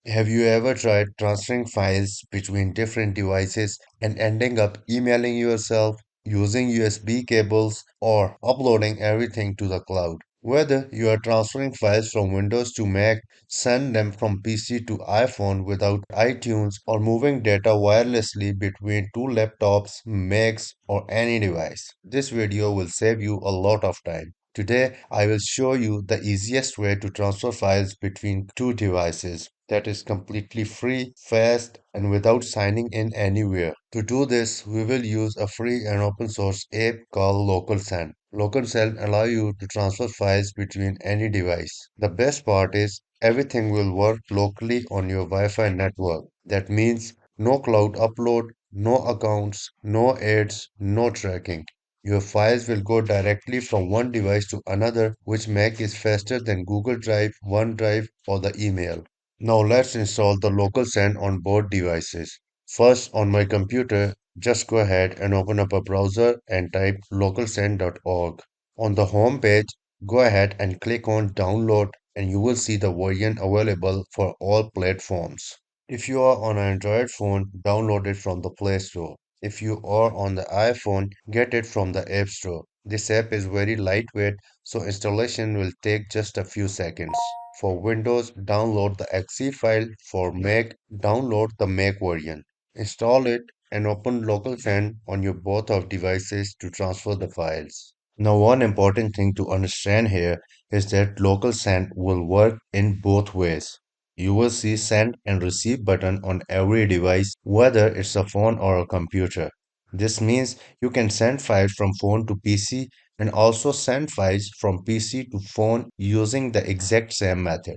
Have you ever tried transferring files between different devices and ending up emailing yourself, using USB cables, or uploading everything to the cloud? Whether you are transferring files from Windows to Mac, send them from PC to iPhone without iTunes, or moving data wirelessly between two laptops, Macs, or any device, this video will save you a lot of time. Today, I will show you the easiest way to transfer files between two devices that is completely free, fast, and without signing in anywhere. To do this, we will use a free and open source app called LocalSend. LocalSend allows you to transfer files between any device. The best part is everything will work locally on your Wi-Fi network. That means no cloud upload, no accounts, no ads, no tracking. Your files will go directly from one device to another, which makes it faster than Google Drive, OneDrive, or the email. Now let's install the local send on both devices. First, on my computer, just go ahead and open up a browser and type localsend.org. On the home page, go ahead and click on download and you will see the version available for all platforms. If you are on an Android phone, download it from the Play Store. If you are on the iPhone, get it from the App Store. This app is very lightweight, so installation will take just a few seconds. For Windows, download the exe file. For Mac, download the Mac version. Install it and open LocalSend on your both of devices to transfer the files. Now, one important thing to understand here is that LocalSend will work in both ways. You will see send and receive button on every device, whether it's a phone or a computer. This means you can send files from phone to PC and also send files from PC to phone using the exact same method.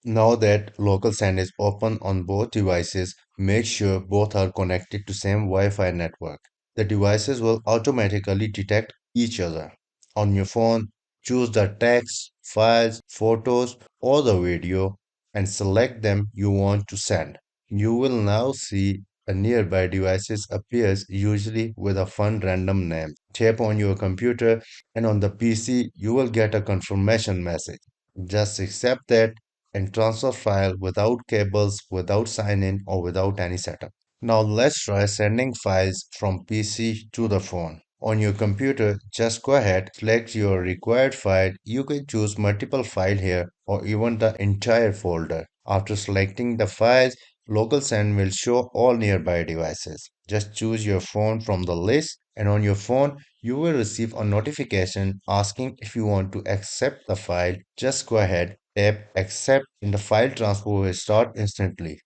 Now that local send is open on both devices, make sure both are connected to same Wi-Fi network. The devices will automatically detect each other. On your phone, choose the text, files, photos, or the video and select them you want to send. You will now see a nearby devices appears usually with a fun random name. Tap on your computer and on the PC you will get a confirmation message. Just accept that and transfer file without cables, without sign in or without any setup. Now let's try sending files from PC to the phone. On your computer, just go ahead, select your required file. You can choose multiple file here or even the entire folder. After selecting the files, local send will show all nearby devices. Just choose your phone from the list and on your phone, you will receive a notification asking if you want to accept the file. Just go ahead, tap accept and the file transfer will start instantly.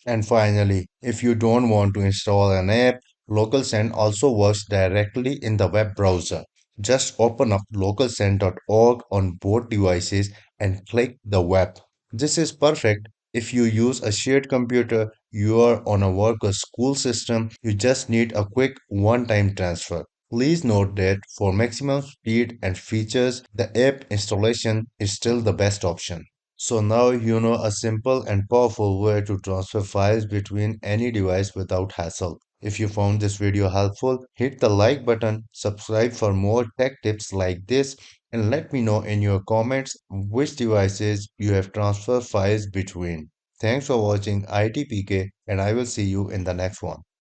And finally, if you don't want to install an app, LocalSend also works directly in the web browser. Just open up localsend.org on both devices and click the web. This is perfect if you use a shared computer, you are on a work or school system, you just need a quick one-time transfer. Please note that for maximum speed and features, the app installation is still the best option. So now you know a simple and powerful way to transfer files between any device without hassle. If you found this video helpful, hit the like button, subscribe for more tech tips like this, and let me know in your comments which devices you have transferred files between. Thanks for watching ITPK, and I will see you in the next one.